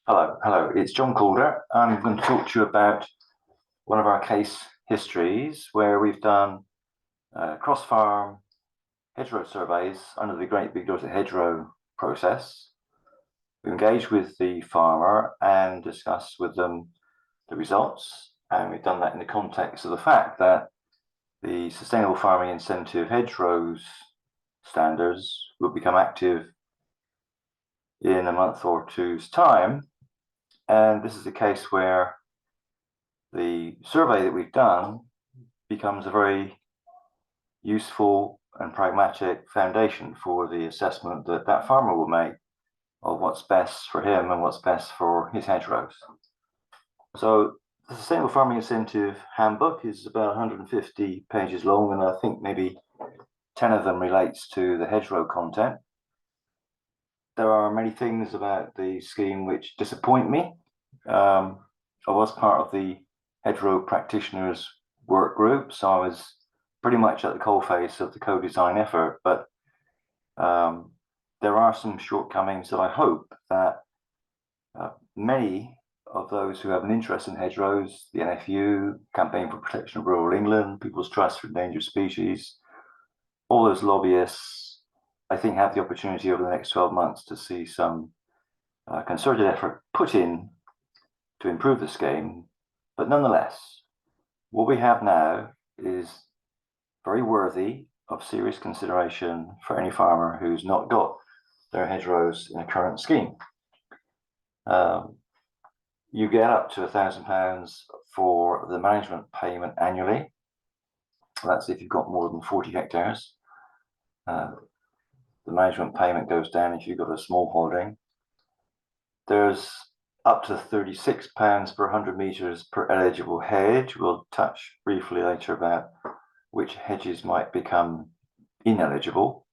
Hello, it's John Calder. I'm going to talk to you about one of our case histories where we've done cross-farm hedgerow surveys under the Great Big Dorset Hedgerow process. We've engaged with the farmer and discussed with them the results, and we've done that in the context of the fact that the Sustainable Farming Incentive hedgerows standards will become active in a month or two's time. And this is a case where the survey that we've done becomes a very useful and pragmatic foundation for the assessment that that farmer will make of what's best for him and what's best for his hedgerows. So the Sustainable Farming Incentive Handbook is about 150 pages long, and I think maybe 10 of them relates to the hedgerow content. There are many things about the scheme which disappoint me. I was part of the hedgerow practitioners work group, so I was pretty much at the coalface of the co-design effort, but there are some shortcomings that I hope that many of those who have an interest in hedgerows, the NFU, Campaign for Protection of Rural England, People's Trust for Endangered Species, all those lobbyists, I think have the opportunity over the next 12 months to see some concerted effort put in to improve the scheme. But nonetheless, what we have now is very worthy of serious consideration for any farmer who's not got their hedgerows in a current scheme. You get up to £1,000 for the management payment annually. That's if you've got more than 40 hectares. The management payment goes down if you've got a small holding. There's up to £36 per 100 metres per eligible hedge. We'll touch briefly later about which hedges might become ineligible,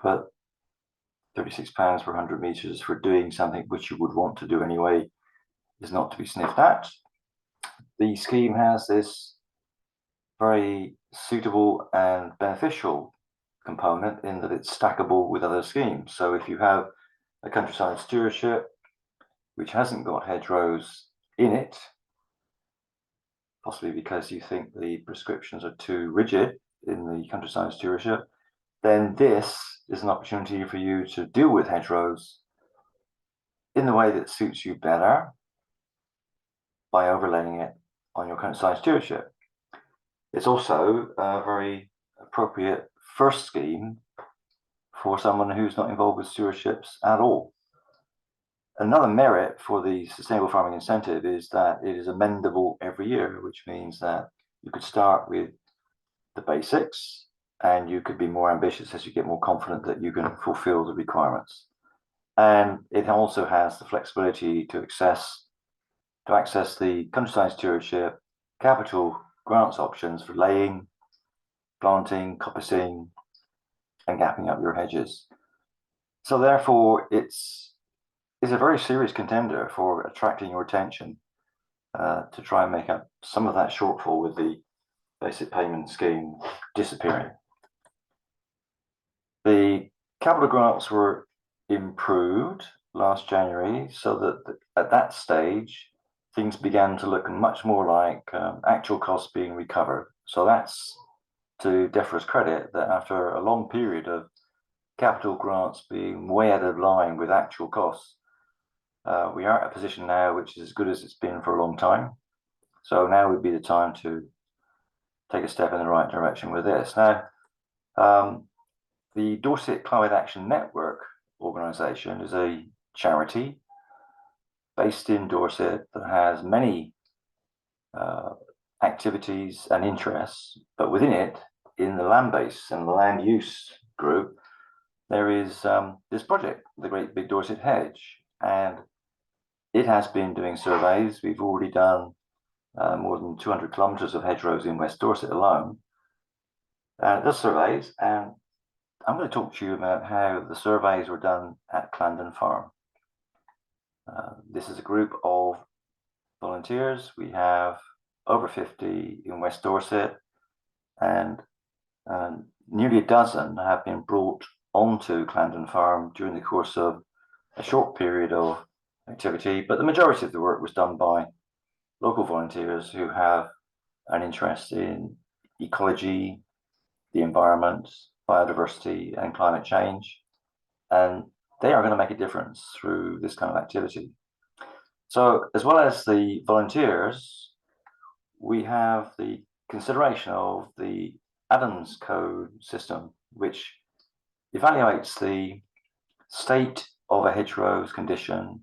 but £36 per 100 metres for doing something which you would want to do anyway is not to be sniffed at. The scheme has this very suitable and beneficial component in that it's stackable with other schemes. So if you have a countryside stewardship which hasn't got hedgerows in it, possibly because you think the prescriptions are too rigid in the countryside stewardship, then this is an opportunity for you to deal with hedgerows in the way that suits you better by overlaying it on your countryside stewardship. It's also a very appropriate first scheme for someone who's not involved with stewardships at all. Another merit for the Sustainable Farming Incentive is that it is amendable every year, which means that you could start with the basics and you could be more ambitious as you get more confident that you can fulfill the requirements. And it also has the flexibility to access the countryside stewardship capital grants options for laying, planting, coppicing, and gapping up your hedges. So therefore, it's a very serious contender for attracting your attention to try and make up some of that shortfall with the basic payment scheme disappearing. The capital grants were improved last January so that at that stage, things began to look much more like actual costs being recovered. So that's to DEFRA's credit that after a long period of capital grants being way out of line with actual costs, we are at a position now which is as good as it's been for a long time. So now would be the time to take a step in the right direction with this. Now, the Dorset Climate Action Network organisation is a charity based in Dorset that has many activities and interests, but within it, in the land base and the land use group, there is this project, the Great Big Dorset Hedge, and it has been doing surveys. We've already done more than 200 kilometres of hedgerows in West Dorset alone. It does surveys, and I'm going to talk to you about how the surveys were done at Clandon Farm. This is a group of volunteers. We have over 50 in West Dorset, and nearly a dozen have been brought onto Clandon Farm during the course of a short period of activity, but the majority of the work was done by local volunteers who have an interest in ecology, the environment, biodiversity, and climate change. And they are going to make a difference through this kind of activity. So, as well as the volunteers, we have the consideration of the Adams code system, which evaluates the state of a hedgerow's condition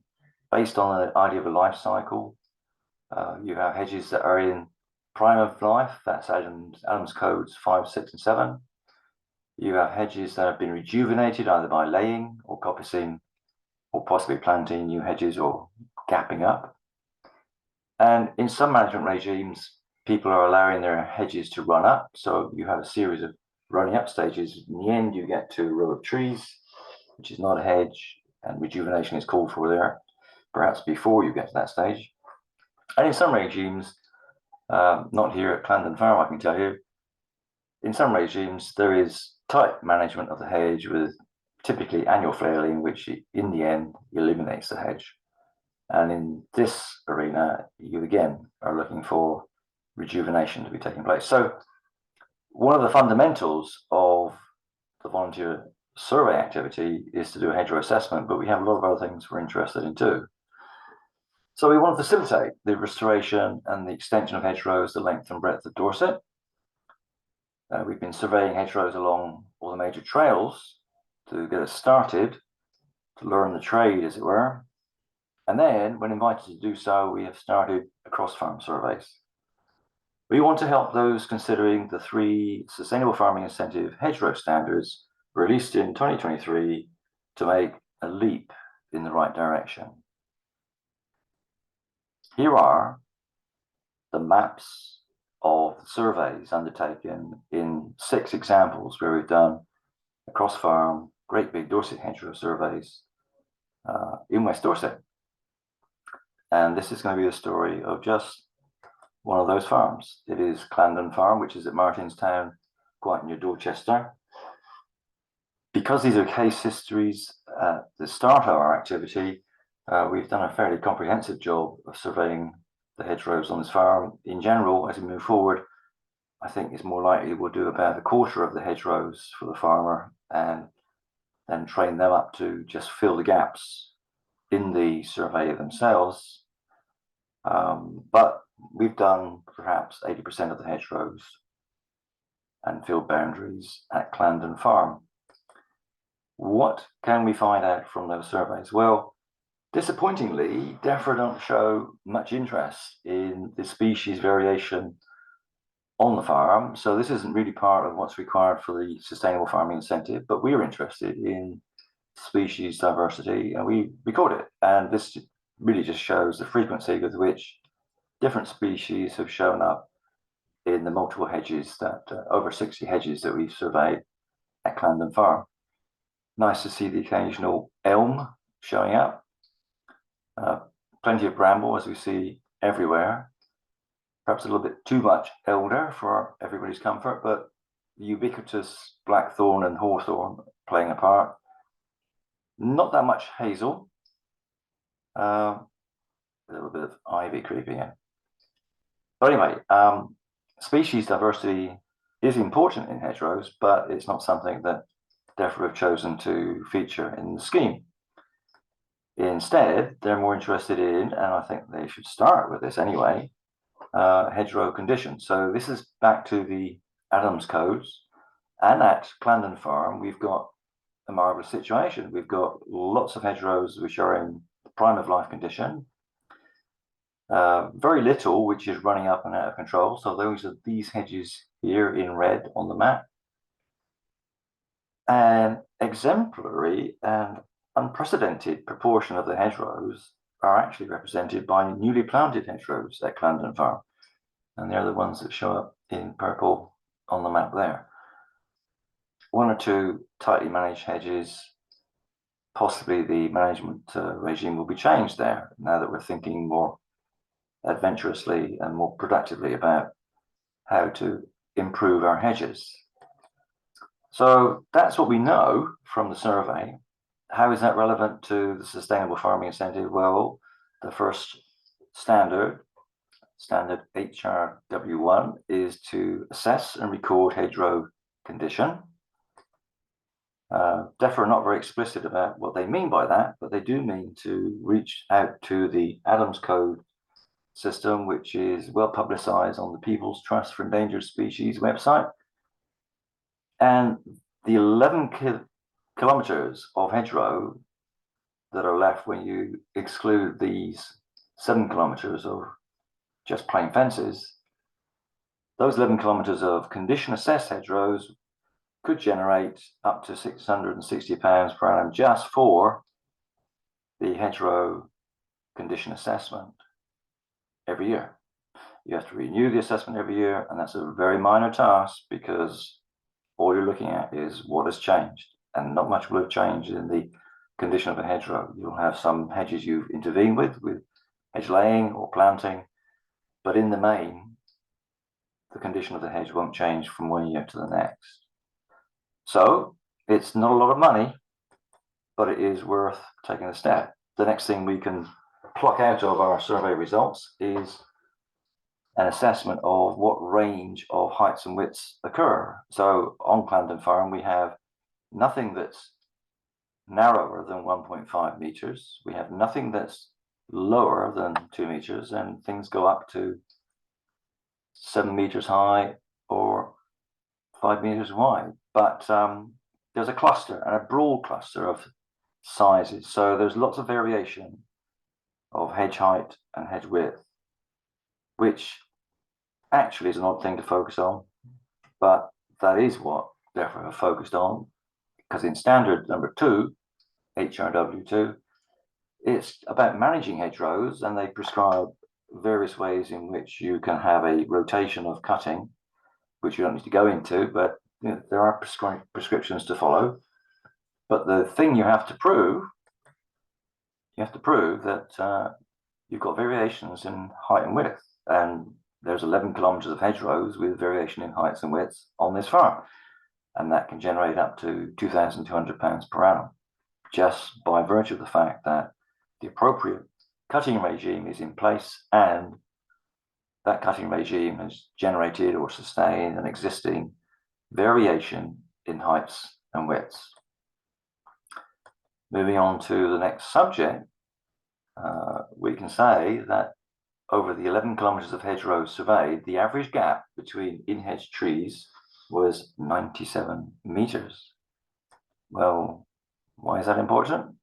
based on the idea of a life cycle. You have hedges that are in prime of life, that's Adams codes 5, 6, and 7. You have hedges that have been rejuvenated either by laying or coppicing or possibly planting new hedges or gapping up. And in some management regimes, people are allowing their hedges to run up. So you have a series of running up stages. In the end, you get to a row of trees, which is not a hedge, and rejuvenation is called for there, perhaps before you get to that stage. And in some regimes, not here at Clandon Farm, I can tell you, in some regimes, there is tight management of the hedge with typically annual flailing, which in the end eliminates the hedge. And in this arena, you again are looking for rejuvenation to be taking place. So one of the fundamentals of the volunteer survey activity is to do a hedgerow assessment, but we have a lot of other things we're interested in too. So we want to facilitate the restoration and the extension of hedgerows, the length and breadth of Dorset. We've been surveying hedgerows along all the major trails to get us started, to learn the trade, as it were. And then, when invited to do so, we have started cross-farm surveys. We want to help those considering the 3 Sustainable Farming Incentive hedgerow standards released in 2023 to make a leap in the right direction. Here are the maps of the surveys undertaken in 6 examples where we've done a cross-farm, great big Dorset hedgerow surveys in West Dorset. And this is going to be the story of just one of those farms. It is Clandon Farm, which is at Martinstown, quite near Dorchester. Because these are case histories at the start of our activity, we've done a fairly comprehensive job of surveying the hedgerows on this farm. In general, as we move forward, I think it's more likely we'll do about a quarter of the hedgerows for the farmer and then train them up to just fill the gaps in the survey themselves. But we've done perhaps 80% of the hedgerows and field boundaries at Clandon Farm. What can we find out from those surveys? Well, disappointingly, DEFRA don't show much interest in the species variation on the farm. So this isn't really part of what's required for the Sustainable Farming Incentive, but we're interested in species diversity and we record it. And this really just shows the frequency with which different species have shown up in the multiple hedges that, over 60 hedges that we've surveyed at Clandon Farm. Nice to see the occasional elm showing up. Plenty of bramble, as we see everywhere. Perhaps a little bit too much elder for everybody's comfort, but the ubiquitous blackthorn and hawthorn playing a part. Not that much hazel. A little bit of ivy creeping in. But anyway, species diversity is important in hedgerows, but it's not something that DEFRA have chosen to feature in the scheme. Instead, they're more interested in, and I think they should start with this anyway, hedgerow conditions. So this is back to the Adams codes, and at Clandon Farm, we've got a marvelous situation. We've got lots of hedgerows which are in prime of life condition, very little which is running up and out of control. So those are these hedges here in red on the map. An exemplary and unprecedented proportion of the hedgerows are actually represented by newly planted hedgerows at Clandon Farm. And they're the ones that show up in purple on the map there. 1 or 2 tightly managed hedges. Possibly the management regime will be changed there now that we're thinking more adventurously and more productively about how to improve our hedges. So that's what we know from the survey. How is that relevant to the sustainable farming incentive? Well, the first standard HRW1, is to assess and record hedgerow condition. DEFRA are not very explicit about what they mean by that, but they do mean to reach out to the Adams Code system, which is well publicized on the People's Trust for Endangered Species website. And the 11 kilometers of hedgerow that are left when you exclude these 7 kilometers of just plain fences, those 11 kilometers of condition assessed hedgerows could generate up to £660 per annum just for the hedgerow condition assessment every year. You have to renew the assessment every year, and that's a very minor task because all you're looking at is what has changed, and not much will have changed in the condition of a hedgerow. You'll have some hedges you've intervened with hedge laying or planting, but in the main, the condition of the hedge won't change from one year to the next. So it's not a lot of money, but it is worth taking a step. The next thing we can pluck out of our survey results is an assessment of what range of heights and widths occur. So on Clandon Farm, we have nothing that's narrower than 1.5 meters. We have nothing that's lower than 2 meters, and things go up to 7 meters high or 5 meters wide. But there's a cluster, and a broad cluster of sizes. So there's lots of variation of hedge height and hedge width, which actually is an odd thing to focus on, but that is what DEFRA have focused on, because in standard number 2, HRW2, it's about managing hedgerows, and they prescribe various ways in which you can have a rotation of cutting, which you don't need to go into, but there are prescriptions to follow. But the thing you have to prove that you've got variations in height and width, and there's 11 kilometers of hedgerows with variation in heights and widths on this farm, and that can generate up to £2,200 per annum, just by virtue of the fact that the appropriate cutting regime is in place, and that cutting regime has generated or sustained an existing variation in heights and widths. Moving on to the next subject, we can say that over the 11 kilometers of hedgerows surveyed, the average gap between in-hedge trees was 97 meters. Well, why is that important?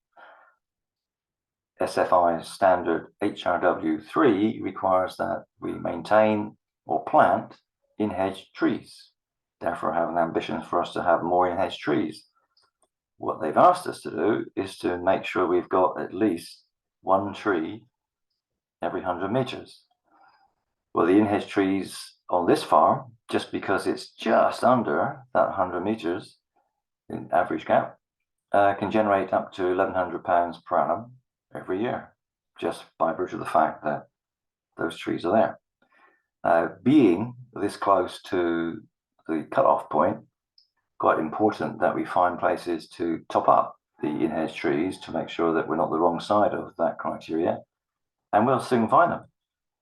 SFI standard HRW3 requires that we maintain or plant in-hedge trees. Therefore, have an ambition for us to have more in-hedge trees. What they've asked us to do is to make sure we've got at least one tree every 100 meters. Well, the in-hedge trees on this farm, just because it's just under that 100 meters in average gap, can generate up to £1,100 per annum every year, just by virtue of the fact that those trees are there. Being this close to the cutoff point, quite important that we find places to top up the in-hedge trees to make sure that we're not the wrong side of that criteria, and we'll soon find them.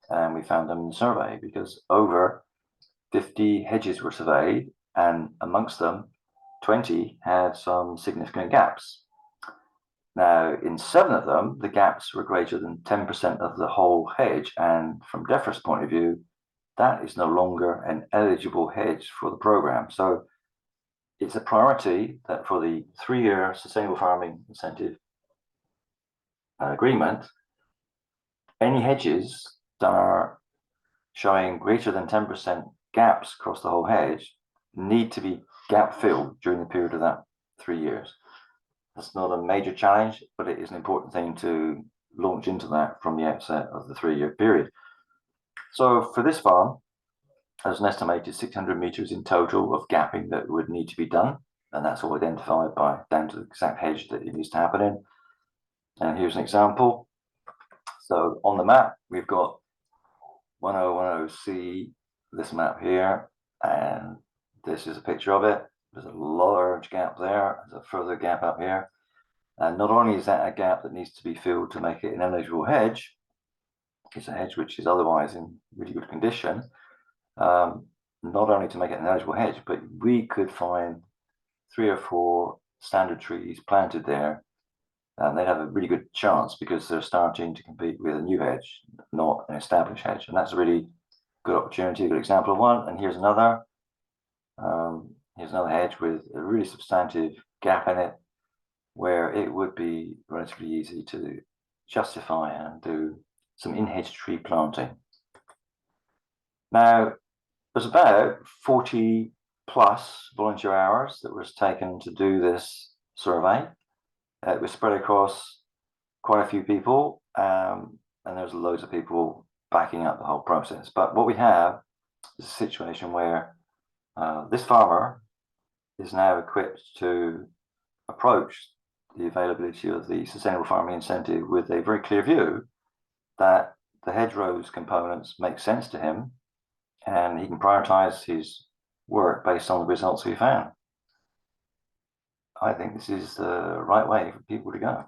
And we found them in the survey because over 50 hedges were surveyed, and amongst them 20 had some significant gaps. Now, in 7 of them, the gaps were greater than 10% of the whole hedge, and from DEFRA's point of view, that is no longer an eligible hedge for the program. So it's a priority that for the 3-year sustainable farming incentive agreement, any hedges that are showing greater than 10% gaps across the whole hedge need to be gap filled during the period of that 3 years. That's not a major challenge, but it is an important thing to launch into that from the outset of the 3-year period. So for this farm, there's an estimated 600 meters in total of gapping that would need to be done, and that's all identified by down to the exact hedge that it needs to happen in. And here's an example. So on the map, we've got 1010C, this map here, and this is a picture of it. There's a large gap there. There's a further gap up here. And not only is that a gap that needs to be filled to make it an eligible hedge, it's a hedge which is otherwise in really good condition, not only to make it an eligible hedge, but we could find 3 or 4 standard trees planted there, and they'd have a really good chance because they're starting to compete with a new hedge, not an established hedge. And that's a really good opportunity, a good example of one. And here's another. Here's another hedge with a really substantive gap in it, where it would be relatively easy to justify and do some in-hedge tree planting. Now, there's about 40 plus volunteer hours that was taken to do this survey. It was spread across quite a few people, and there's loads of people backing up the whole process. But what we have is a situation where this farmer is now equipped to approach the availability of the sustainable farming incentive with a very clear view that the hedgerows components make sense to him, and he can prioritize his work based on the results we found. I think this is the right way for people to go.